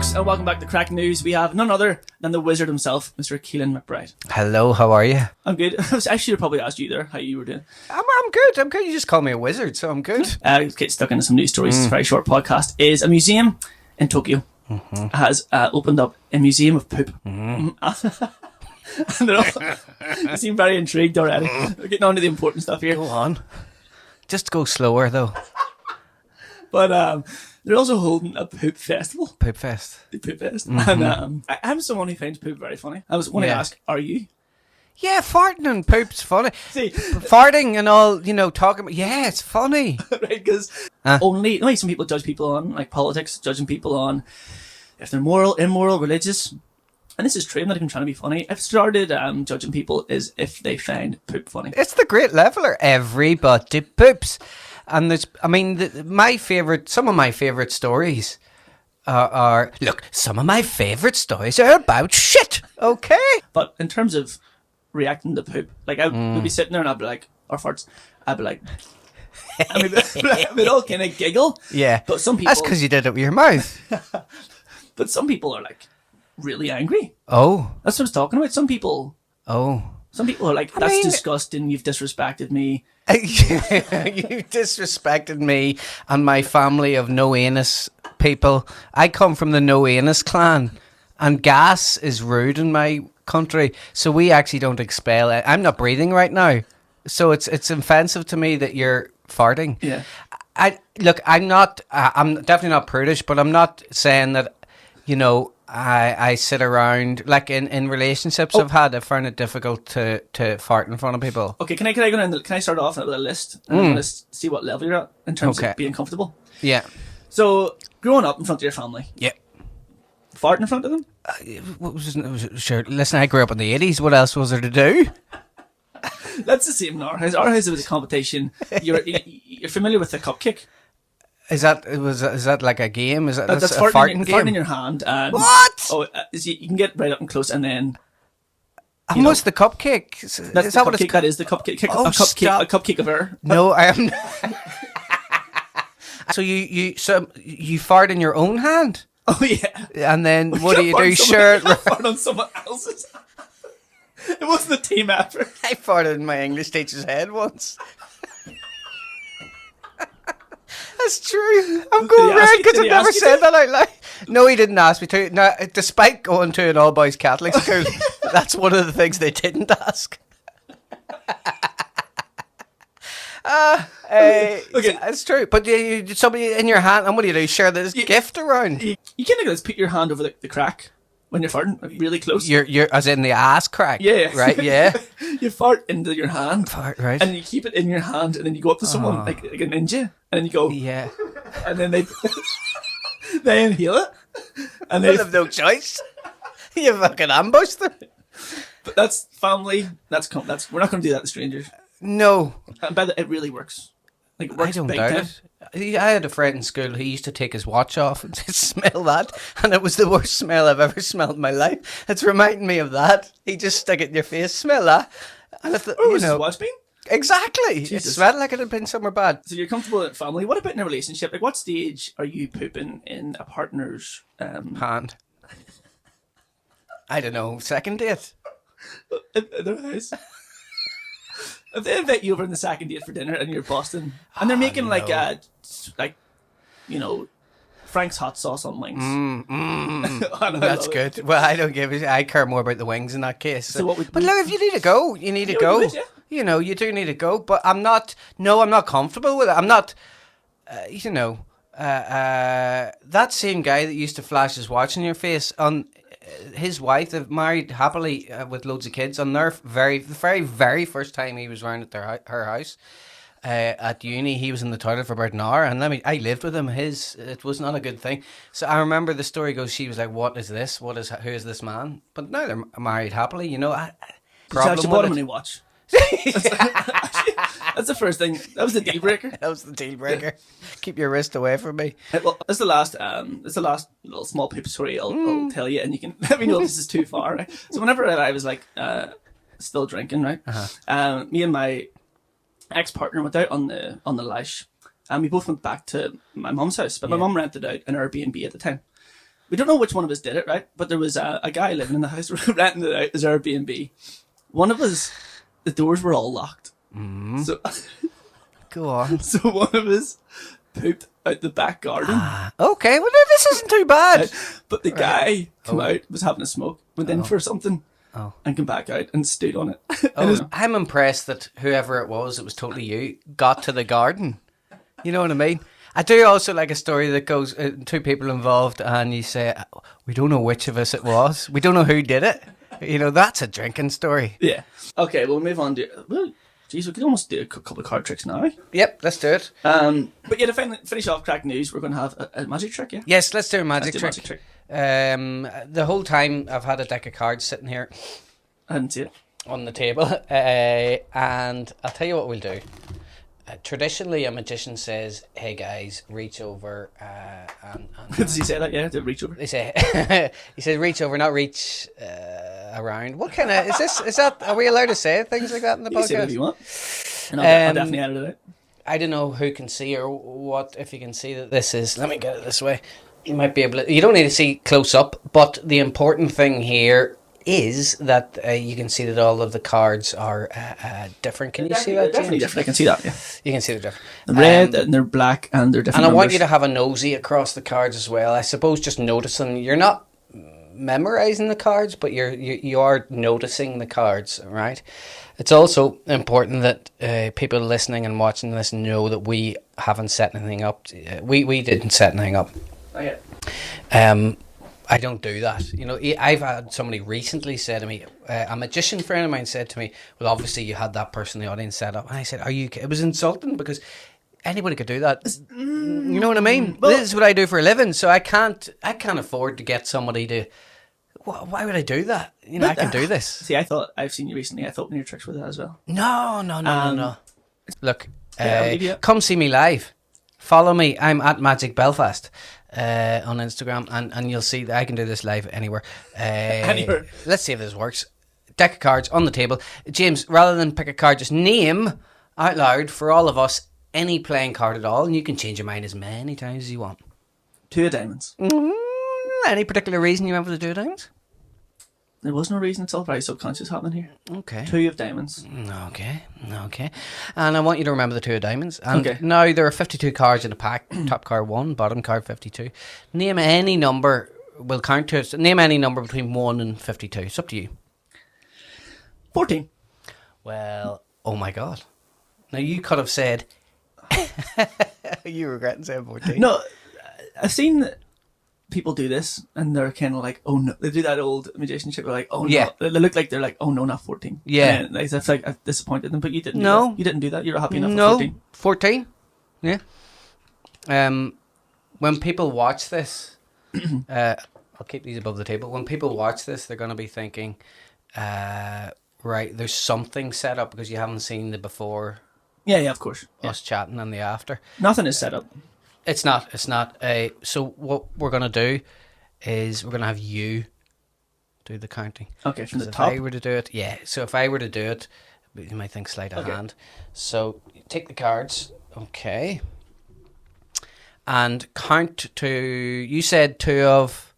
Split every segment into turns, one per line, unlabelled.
folks, and welcome back to Craic News. We have none other than the wizard himself, Mr. Caolan McBride.
Hello, how are you?
I'm good. I should have probably asked you there how you were doing.
I'm good. You just call me a wizard, so I'm good.
Get stuck into some news stories. It's a very short podcast. Is a museum in Tokyo has opened up a museum of poop. And they seem very intrigued already. We're getting on to the important stuff here.
Go on. Just go slower, though.
But they're also holding a poop festival.
Poop fest.
The poop fest. And I'm someone who finds poop very funny. I was want to ask, are you?
Yeah, farting and poop's funny.
See,
farting and all, talking about... Yeah, it's funny.
right, because only some people judge people on, like politics, judging people on if they're moral, immoral, religious. And this is true, I'm not even trying to be funny. I've started judging people is if they find poop funny.
It's the great leveler. Everybody poops. And there's, some of my favourite stories some of my favourite stories are about shit, okay?
But in terms of reacting to poop, like I would be sitting there and I'd be like, or farts, I'd be like, we'd all kind of giggle.
Yeah,
but some people...
That's because you did it with your mouth.
But some people are like, really angry.
Oh.
That's what I was talking about. Some people...
Oh.
Some people are like, that's disgusting, you've disrespected me.
You disrespected me and my family of no anus people. I come from the no anus clan, and gas is rude in my country, so we actually don't expel it. I'm not breathing right now, so it's offensive to me that you're farting.
Yeah.
I'm definitely not prudish, but I'm not saying that, I sit around, like in relationships I've found it difficult to fart in front of people.
Okay, can I go in? Can I start off with a list? And I'm going to see what level you're at in terms of being comfortable.
Yeah.
So, growing up in front of your family.
Yeah.
Fart in front of them?
Sure. Listen, I grew up in the 80s. What else was there to do?
That's the same in our house. Our house was a competition. You're familiar with the cupcake?
Is that like a game? That's a
farting
game?
in your hand. And,
what?
Oh, you can get right up and close, and then.
And what's the cupcake?
That's the cupcake. That is the cupcake.
Oh,
a cupcake of air.
No, I am. So you fart in your own hand?
Oh yeah.
And then what do you do? Share it.
Fart on someone else's. It wasn't a team effort.
I farted in my English teacher's head once. That's true. I'm going red because I never said that out loud. No, he didn't ask me to. No, despite going to an all-boys Catholic school, that's one of the things they didn't ask. Okay, that's true. But somebody in your hand, and what do? Share this gift around?
You kind of just put your hand over the crack when you're farting, like really close.
You're as in the ass crack.
Yeah.
Right. Yeah.
You fart into your hand.
Right.
And you keep it in your hand, and then you go up to someone like a ninja, and then you go.
Yeah.
And then they inhale it, and they
have no choice. You fucking ambushed them.
But that's family. That's we're not going to do that to strangers.
No.
But it really works. Like it works.
I don't doubt it. I had a friend in school who used to take his watch off and just smell that, and it was the worst smell I've ever smelled in my life. It's reminding me of that. He just stuck it in your face, smell that. And
was his watch been?
Exactly.
Jesus.
It smelled like it had been somewhere bad.
So you're comfortable in family. What about in a relationship? Like, what stage are you pooping in a partner's
hand? I don't know. Second date.
In their house. If they invite you over on the second date for dinner and you're Boston, and they're making Frank's hot sauce on wings.
That's good. Well, I don't give a shit. I care more about the wings in that case.
So what
but look, if you need to go, you need to go. You do need to go. But I'm not comfortable with it. I'm not, that same guy that used to flash his watch in your face on his wife, they've married happily with loads of kids. On their the very, very first time he was round at her house at uni, he was in the toilet for about an hour, and I lived with him. It was not a good thing. So I remember the story goes, she was like, "What is this? Who is this man?" But now they're married happily. Did you
actually bought him a new watch? That's the first thing. That was the deal breaker.
That was the deal breaker. Keep your wrist away from me.
Well, that's the last little small poop story I'll tell you, and you can let me know if this is too far. Right? So whenever I was like still drinking, right? Me and my ex-partner went out on the lash, and we both went back to my mum's house, but my mum rented out an Airbnb at the time. We don't know which one of us did it, right? But there was a guy living in the house renting it out as Airbnb. One of us, the doors were all locked. So
Go on.
So one of us pooped out the back garden.
Okay, well, this isn't too bad.
But the guy came out, was having a smoke, went in for something, and came back out and stood on it.
I'm impressed that whoever it was totally you, got to the garden. You know what I mean? I do also like a story that goes, two people involved, and you say, we don't know which of us it was. We don't know who did it. You know, that's a drinking story.
Yeah. Okay, we'll move on to... Well, geez, we could almost do a couple of card tricks now.
Yep, let's do it.
But yeah, to finish off Craic news, we're going to have a magic trick, yeah?
Yes, let's do a magic trick. The whole time I've had a deck of cards sitting here.
I didn't see it.
On the table. And I'll tell you what we'll do. Traditionally, a magician says, hey guys, reach over and
Does he say that? Yeah, to reach over?
They say, he says reach over, not reach around. What kind of, is that, are we allowed to say things like that in the podcast?
You can say whatever you want. And I'll definitely edit it out.
I don't know who can see or what, if you can see that this is, let me get it this way. You might be able to, you don't need to see close up, but the important thing here is that you can see that all of the cards are different. Can you see that, James?
Definitely different. I can see that, yeah.
You can see they're different.
They're red and they're black and they're different
And I want
numbers.
you to have a nosy across the cards as well. I suppose just noticing. You're not memorising the cards, but you are noticing the cards, right? It's also important that people listening and watching this know that we haven't set anything up. We didn't set anything up.
Oh, yeah.
I don't do that. You know, I've had somebody recently say to me, a magician friend of mine said to me, well, obviously you had that person in the audience set up. And I said, are you, it was insulting because anybody could do that. You know what I mean? Well, this is what I do for a living. So I can't afford to get somebody to, why would I do that? You know, I can do this.
See, I've seen you recently. I thought one of your tricks were that as well.
No. Look, come see me live. Follow me. I'm at Magic Belfast. On Instagram, and you'll see that I can do this live anywhere.
Anywhere.
Let's see if this works. Deck of cards on the table. James, rather than pick a card, just name out loud for all of us any playing card at all, and you can change your mind as many times as you want.
2 of diamonds.
Any particular reason you went for the 2 of diamonds?
There was no reason. It's all very subconscious happening here.
Okay.
2 of diamonds.
Okay. And I want you to remember the 2 of diamonds. And
okay.
Now there are 52 cards in a pack. Top card 1, bottom card 52. Name any number. We'll count to it. Name any number between 1 and 52. It's up to you.
14.
Well, oh my God. Now you could have said... you regretting saying 14?
No, I've seen... people do this and they're kind of like, oh no, they do that old magician shit. They're like, oh no,
yeah.
They look like they're like, oh no, not 14.
Yeah,
and I feel like I've disappointed them, but you didn't.
No,
do that. You didn't do that. You're happy enough.
No,
with
14. Yeah. When people watch this, I'll keep these above the table. When people watch this, they're going to be thinking, right, there's something set up because you haven't seen the before.
Yeah, of course.
Us chatting and the after.
Nothing is set up.
It's not. So what we're going to do is we're going to have you do the counting.
Okay, from the
if
top.
I were to do it, yeah. So if I were to do it, you might think sleight of hand. So take the cards, okay, and count to. You said 2 of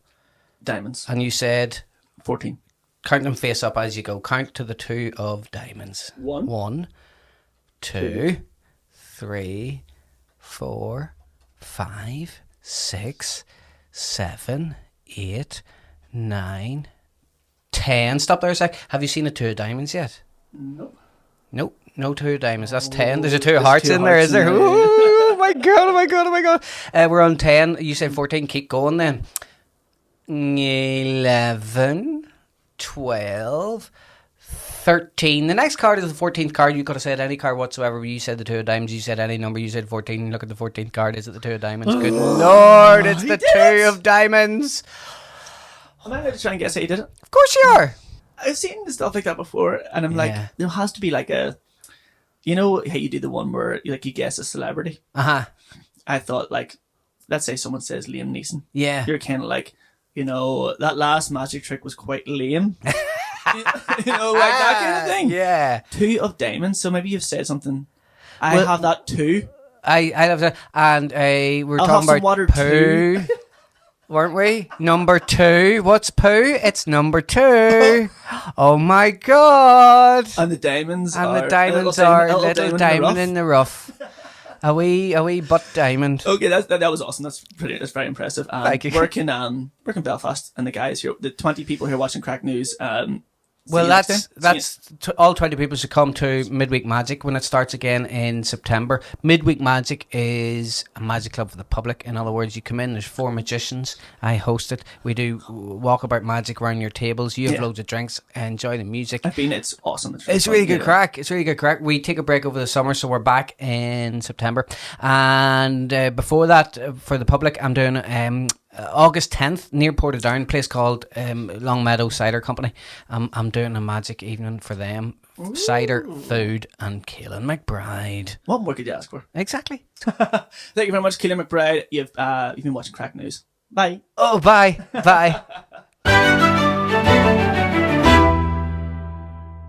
diamonds,
and you said
14.
Count them face up as you go. Count to the 2 of diamonds. 1, 2, 3, 4. 5, 6, 7, 8, 9, 10. Stop there a sec. Have you seen a 2 of diamonds yet?
Nope.
Nope. No 2 of diamonds. That's 10. There's a 2 of hearts in there, is there? Oh my God. We're on 10. You said 14. Keep going then. 11, 12, 13. The next card is the 14th card. You could have said any card whatsoever. You said the 2 of diamonds. You said any number. You said 14. Look at the 14th card. Is it the 2 of diamonds? Good Lord, it's the 2 of diamonds.
Am I going to try and guess how you did it?
Of course you are.
I've seen stuff like that before, and I'm like, there has to be like a, you know how you do the one where you guess a celebrity?
Uh-huh.
I thought, like, let's say someone says Liam Neeson.
Yeah.
You're kind of like, that last magic trick was quite lame. Like that kind of thing.
Yeah.
2 of diamonds. So maybe you've said something. I have that too.
I have that, and we're
I'll
talking
have some
about
water
poo. weren't we? Number 2. What's poo? It's number 2. Oh my God.
And the diamonds
And
are...
the diamonds are little diamond in the rough. A wee butt diamond.
Okay, that was awesome. That's very impressive.
Thank you.
We're in Belfast, and the guys here, the 20 people here watching Craic News.
Well, that's all 20 people should come to Midweek Magic when it starts again in September. Midweek Magic is a magic club for the public. In other words, you come in, there's 4 magicians. I host it. We do walkabout magic around your tables. You have loads of drinks. Enjoy the music.
I've been. It's awesome.
It's really good crack. It's really good crack. We take a break over the summer, so we're back in September. And before that, for the public, I'm doing August 10th near Portadown, a place called Longmeadow Cider Company. I'm doing a magic evening for them. Ooh. Cider, food, and Caolan McBride.
What more could you ask for?
Exactly.
Thank you very much, Caolan McBride. You've been watching Craic News. Bye.
Oh, bye. Bye.